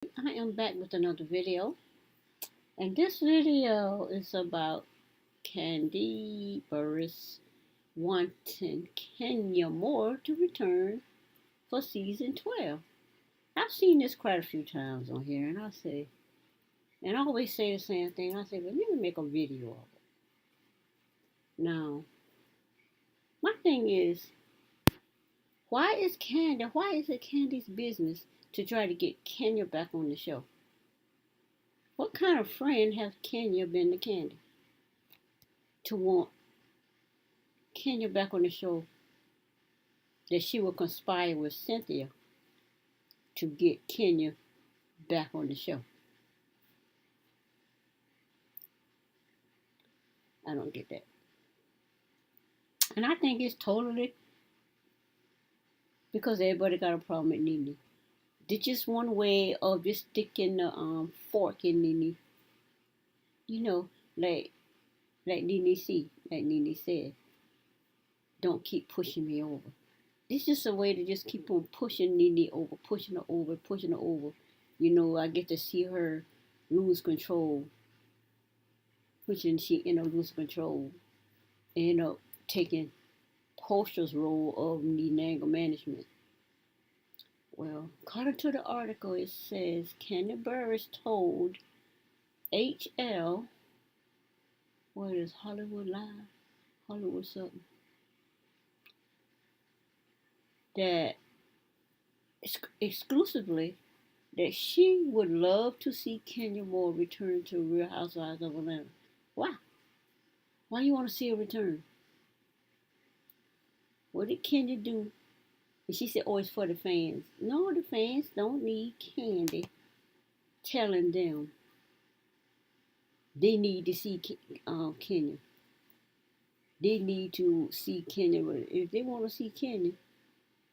I am back with another video, and this video is about Kandi Burris wanting Kenya Moore to return for season 12. I've seen this quite a few times on here, and I always say the same thing. I say, well, let me make a video of it. Now, my thing is, why is it Candy's business to try to get Kenya back on the show? What kind of friend has Kenya been to Candy to want Kenya back on the show that she will conspire with Cynthia to get Kenya back on the show? I don't get that. And I think it's totally because everybody got a problem with Nene. It's just one way of just sticking the fork in Nene. You know, like Nene said, don't keep pushing me over. It's just a way to just keep on pushing Nene over, pushing her over, pushing her over. You know, I get to see her lose control, pushing she end up losing control, and end up taking Portia's role of Nene anger management. Well, according to the article, it says Kandi Burris told HL, what is Hollywood Live, Hollywood something, that exclusively that she would love to see Kenya Moore return to Real Housewives of Atlanta. Why? Why you want to see her return? What did Kenya do? And she said, oh, it's for the fans. No, the fans don't need Kandi telling them they need to see Kenya. They need to see Kenya. If they want to see Kenya,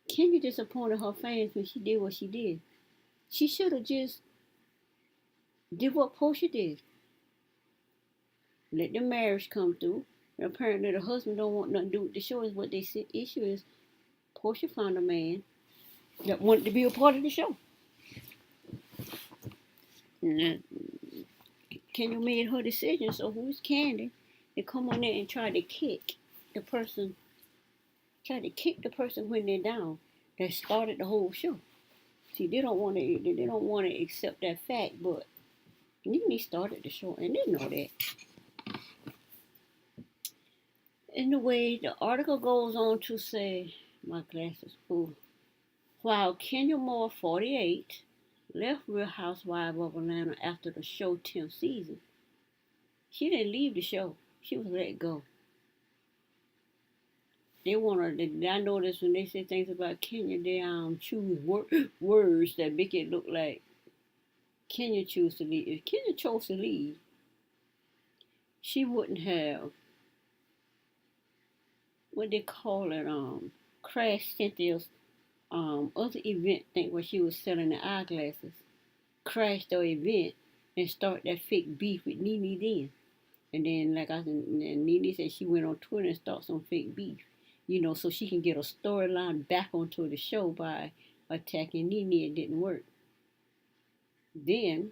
Kenya disappointed her fans when she did what she did. She should have just did what Portia did. Let the marriage come through. And apparently the husband don't want nothing to do with the show is what they said. Issue is Portia found a man that wanted to be a part of the show. And Kenya made her decision, so who's Kandi to come on there and try to kick the person when they're down that started the whole show. See, they don't want to accept that fact, but Nene started the show and they know that. In the way the article goes on to say, my glasses full. While Kenya Moore, 48, left Real Housewives of Atlanta after the show's 10th season, she didn't leave the show. She was let go. They want to. I notice when they say things about Kenya, they choose words that make it look like Kenya chose to leave. If Kenya chose to leave, she wouldn't have what they call it, crash Cynthia's other event thing where she was selling the eyeglasses. Crashed the event and start that fake beef with Nene then. And then, like I said, and Nene said she went on Twitter and started some fake beef. You know, so she can get a storyline back onto the show by attacking Nene. It didn't work. Then,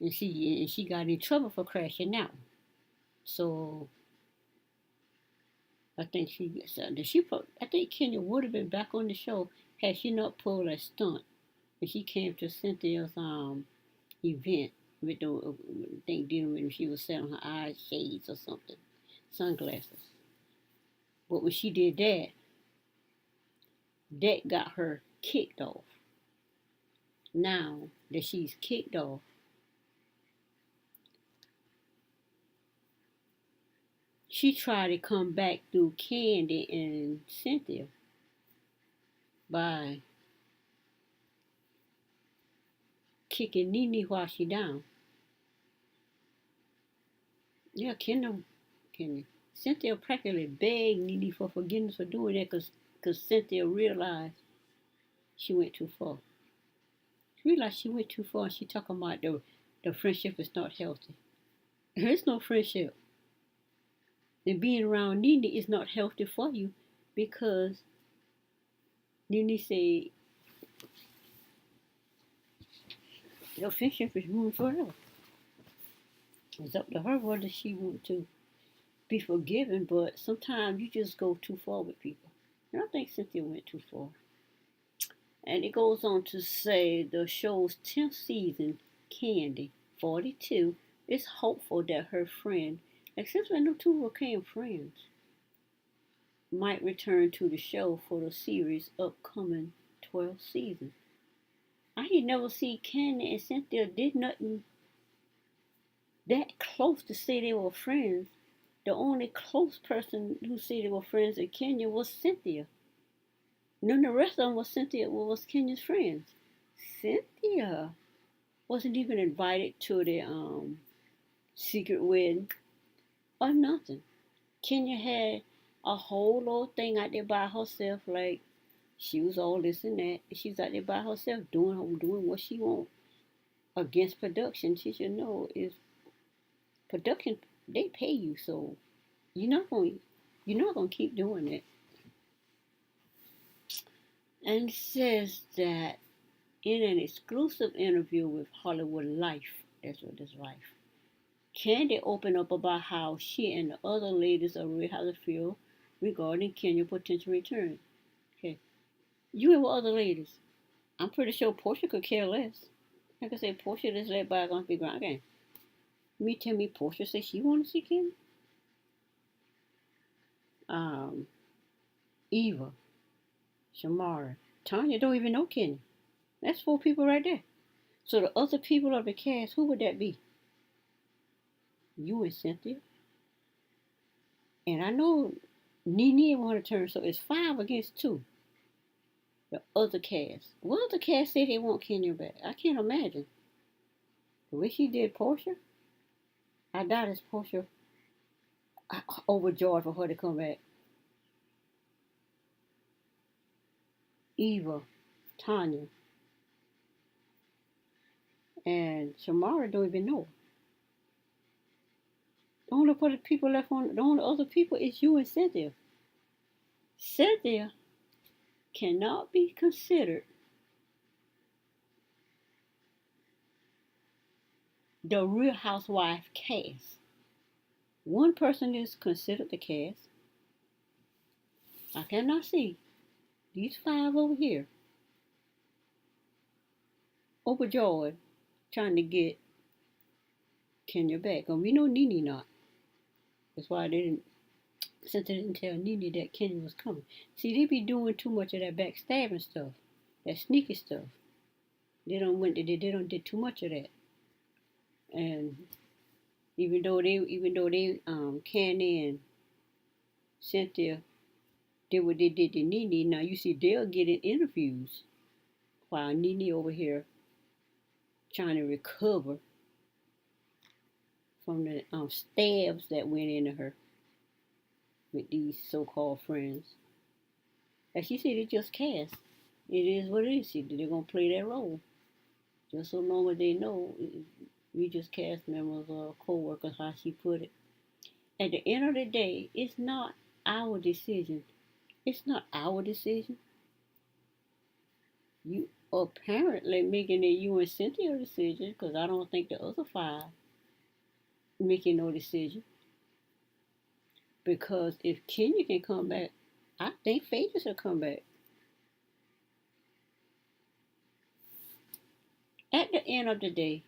and she got in trouble for crashing out. So I think I think Kenya would have been back on the show had she not pulled that stunt when she came to Cynthia's event with the thing dealing with she was selling her eye shades or something, sunglasses. But when she did that, that got her kicked off. Now that she's kicked off, she tried to come back through Kandi and Cynthia by kicking Nene while she down. Yeah, Cynthia practically begged Nene for forgiveness for doing that because Cynthia realized she went too far. She realized she went too far and she talking about the friendship is not healthy. There's no friendship. And being around Nene is not healthy for you because Nene said the friendship is moving forever. It's up to her whether she wants to be forgiven, but sometimes you just go too far with people. And I think Cynthia went too far. And it goes on to say the show's 10th season, Kandi, 42, is hopeful that her friend, except when the two became friends, might return to the show for the series' upcoming 12th season. I ain't never see Kandi and Cynthia did nothing that close to say they were friends. The only close person who said they were friends in Kenya was Cynthia. None of the rest of them was Kenya's friends. Cynthia wasn't even invited to the secret wedding or nothing. Kenya had a whole little thing out there by herself, like she was all this and that. She's out there by herself doing what she wants against production. She should know is production, they pay you, so you're not gonna keep doing it. And it says that in an exclusive interview with Hollywood Life, that's what this Life, Kandi opened up about how she and the other ladies are really how they feel regarding Kenya's potential return. Okay, you and what other ladies? I'm pretty sure Portia could care less. Like I said, Portia just let bygones be gone. Okay, tell me Portia says she want to see Kenya. Um, Eva, Shamara, Tanya don't even know Kenya. That's 4 people right there. So the other people of the cast, who would that be? You and Cynthia. And I know Nene want to turn, so it's 5 against 2. The other cast. What other cast say they want Kenya back? I can't imagine. The way she did Portia, I doubt it's Portia overjoyed for her to come back. Eva, Tanya, and Shamara don't even know. The only other people left on the only other people is you and Cynthia. Cynthia cannot be considered the Real Housewife cast. One person is considered the cast. I cannot see these 5 over here overjoyed trying to get Kenya back. And we know Nene not. That's why they didn't Cynthia didn't tell Nene that Kenya was coming. See, they be doing too much of that backstabbing stuff, that sneaky stuff. They don't did too much of that. And even though they Kandi and Cynthia did what they did to Nene, now you see they're getting interviews while Nene over here trying to recover from the stabs that went into her with these so-called friends. As she said, it just cast. It is what it is. They're gonna play that role. Just so long as they know, we just cast members or co-workers, how she put it. At the end of the day, it's not our decision. It's not our decision. You apparently making it you and Cynthia decision, because I don't think the other 5 making no decision. Because if Kenya can come back, I think Phaedra should come back. At the end of the day,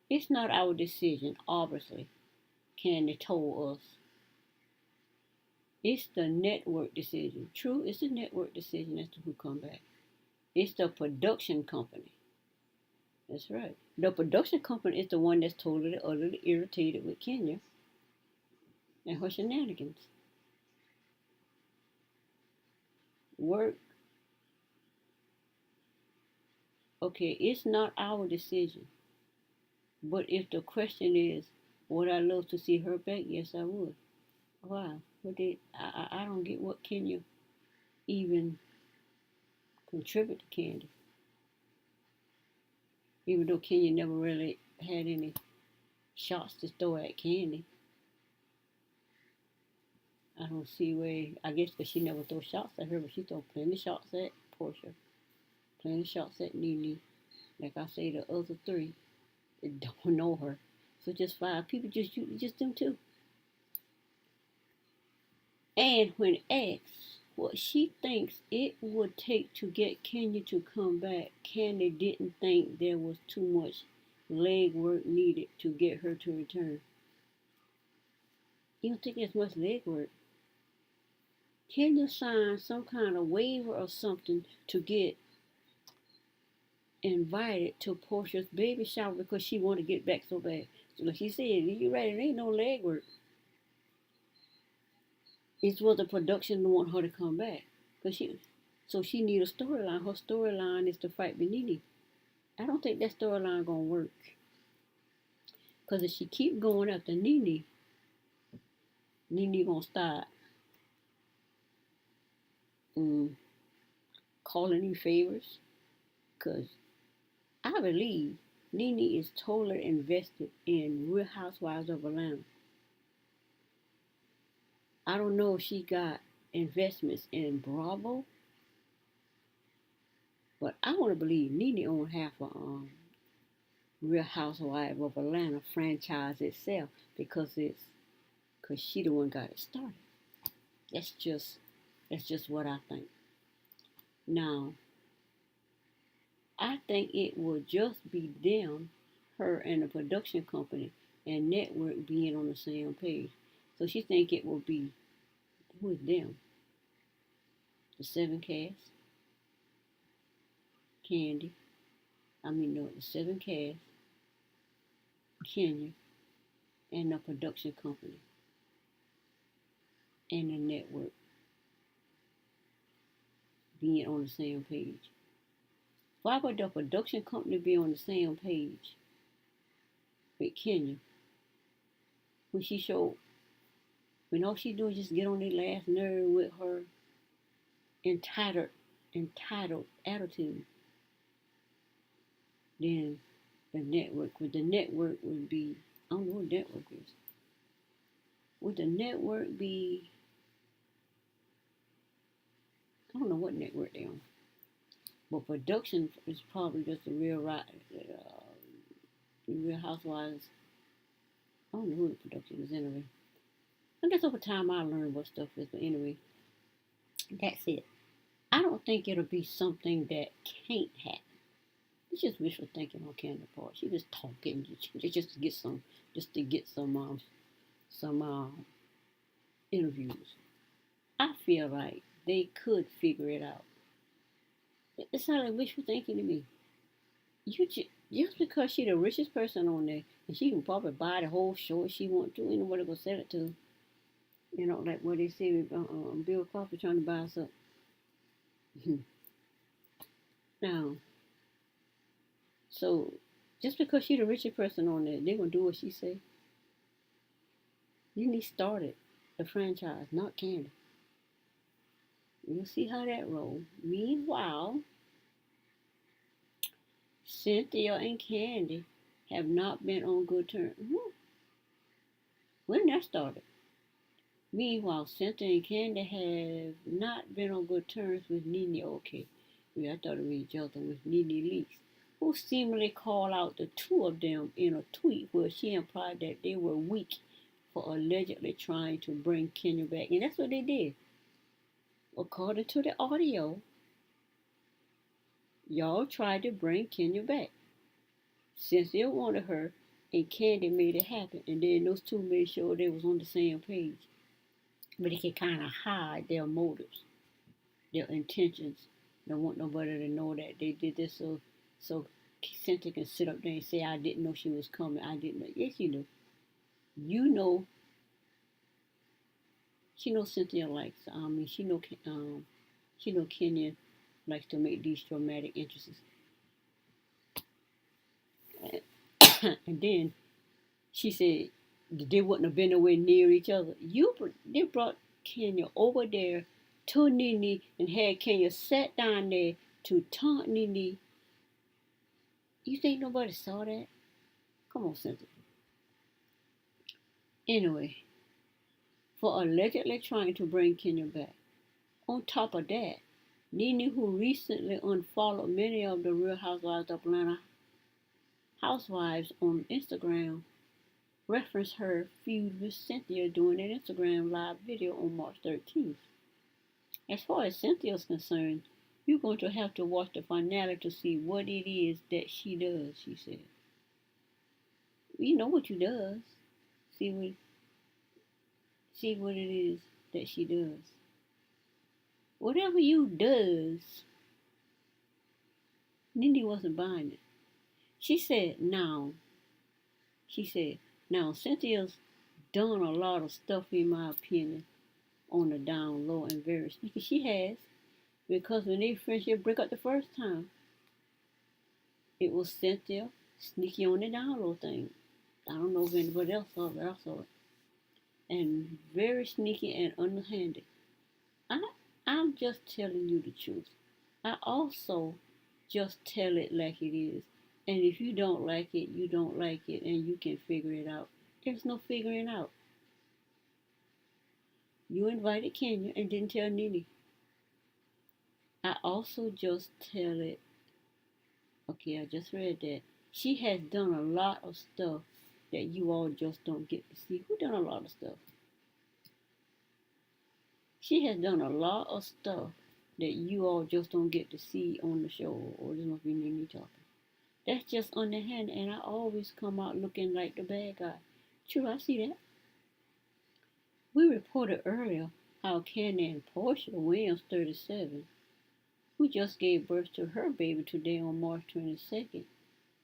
it's not our decision, obviously. Kandi told us. It's the network decision. True, it's the network decision as to who come back. It's the production company. That's right. The production company is the one that's totally, utterly irritated with Kenya and her shenanigans. Work. Okay, it's not our decision. But if the question is, would I love to see her back? Yes, I would. Why? I don't get what Kenya even contribute to Kandi. Even though Kenya never really had any shots to throw at Kandi. I don't see where, I guess because she never throw shots at her, but she throw plenty shots at Portia, playing shots at Nene. Like I say, the other three, they don't know her. So just 5 people, just them two. And when asked what she thinks it would take to get Kenya to come back, Candy didn't think there was too much legwork needed to get her to return. You don't think there's much legwork? Kenya signed some kind of waiver or something to get invited to Portia's baby shower because she wanted to get back so bad. So like she said, you right, it ain't no legwork. It's what the production want her to come back. So she need a storyline. Her storyline is to fight with Nene. I don't think that storyline gonna work. Cause if she keep going after Nene gonna start calling you favors. Cause I believe Nene is totally invested in Real Housewives of Atlanta. I don't know if she got investments in Bravo, but I want to believe Nene owns half of Real Housewives of Atlanta franchise itself because she the one got it started. That's just what I think. Now, I think it will just be them, her and the production company and network being on the same page. So she think it will be, who is them? The 7 cast, Kandi. The 7 cast, Kenya, and the production company and the network being on the same page. Why would the production company be on the same page with Kenya when all she do is just get on their last nerve with her entitled attitude? Then the network would be, I don't know what network is. Would the network be, I don't know what network they're on. But production is probably just the Real Housewives. I don't know who the production is anyway. I guess over time I learned what stuff is, but anyway, that's it. I don't think it'll be something that can't happen. It's just wishful thinking on Candace's part. She just talking just to get some interviews. I feel like they could figure it out. It sounds like wishful thinking to me. Just because she's the richest person on there, and she can probably buy the whole show if she want to, ain't nobody gonna sell it to. Like what they say, Bill Cosby trying to buy us up. Now, so just because she's the richest person on there, they gonna do what she say. Nene started the franchise, not Kandi. We'll see how that rolls. Meanwhile, Cynthia and Kandi have not been on good terms. When that started. Meanwhile, Cynthia and Kandi have not been on good terms with Nene. Okay, I thought it was each other with Nene Leakes, who seemingly called out the two of them in a tweet where she implied that they were weak for allegedly trying to bring Kenya back. And that's what they did. According to the audio, y'all tried to bring Kenya back. Cynthia wanted her, and Kandi made it happen. And then those two made sure they was on the same page. But they can kind of hide their motives, their intentions. Don't want nobody to know that they did this so Cynthia can sit up there and say, I didn't know she was coming. I didn't know. Yes, you know. You know. She knows Cynthia likes. She know Kenya likes to make these dramatic entrances. And then she said they wouldn't have been nowhere near each other. They brought Kenya over there to Nene and had Kenya sat down there to taunt Nene. You think nobody saw that? Come on, Cynthia. Anyway, for allegedly trying to bring Kenya back. On top of that, Nene, who recently unfollowed many of the Real Housewives of Atlanta housewives on Instagram, referenced her feud with Cynthia during an Instagram live video on March 13th. As far as Cynthia is concerned, you're going to have to watch the finale to see what it is that she does, she said. We know what she does. See what it is that she does. Whatever you does, Nene wasn't buying it. She said, now, Cynthia's done a lot of stuff, in my opinion, on the down low and very sneaky. She has, because when they friendship break up the first time, it was Cynthia sneaky on the down low thing. I don't know if anybody else saw it, but I saw it. And very sneaky and underhanded. I'm just telling you the truth. I also just tell it like it is. And if you don't like it, you don't like it, and you can figure it out. There's no figuring out. You invited Kenya and didn't tell Nene. I also just tell it. Okay, I just read that. She has done a lot of stuff that you all just don't get to see. Who done a lot of stuff? She has done a lot of stuff that you all just don't get to see on the show. Or this must be Nene talking. That's just underhanded, and I always come out looking like the bad guy. True, I see that. We reported earlier how Kandi and Portia Williams, 37, who just gave birth to her baby today on March 22nd,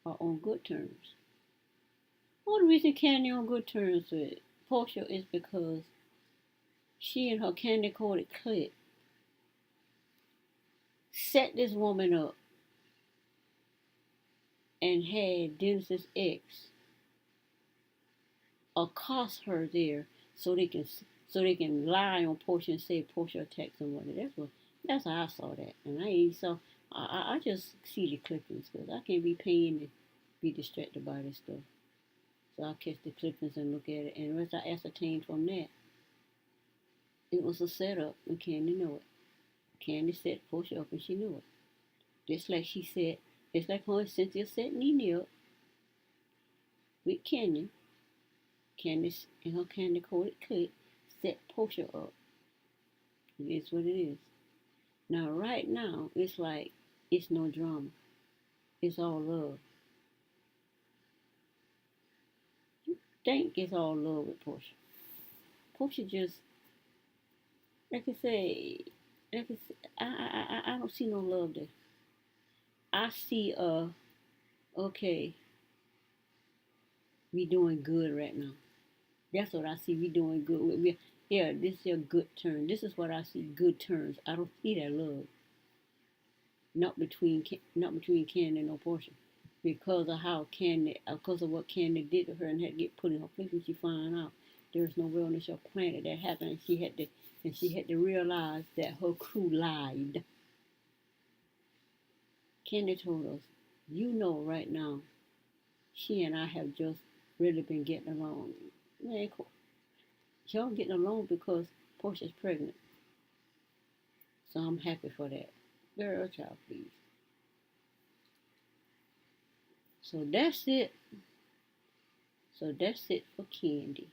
are on good terms. One reason Kandi on good terms with Portia is because she and her candy-coated clique set this woman up and had Dennis's ex accost her there so they can lie on Portia and say Portia attacked somebody. That's how I saw that. And I just see the clippings because I can't be paying to be distracted by this stuff. So I catch the clippings and look at it, and as I ascertained from that, it was a setup, and Kandi knew it. Kandi set Portia up, and she knew it. Just like her and Cynthia set Nene up with Kenya. Candace and her candy-coated clique set Portia up. It is what it is. Now, right now, it's like it's no drama. It's all love. You think it's all love with Portia. Portia just, like I say, I don't see no love there. I see, okay, we doing good right now. That's what I see. We doing good. This is a good turn. This is what I see. Good turns. I don't see that love. Not between Kandi and Portia, because of what Kandi did to her and had to get put in her place when she found out there's no way on this planet that happened, and she had to realize that her crew lied. Kandi told us, right now, she and I have just really been getting along. Man, y'all getting along because Portia's pregnant. So I'm happy for that. Girl, child, please. So that's it. So that's it for Kandi.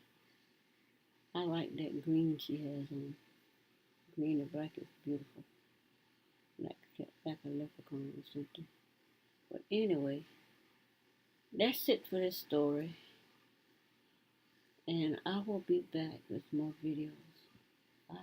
I like that green she has on. Green and black is beautiful. Like a leprechaun or something. But anyway, that's it for this story. And I will be back with more videos. Bye.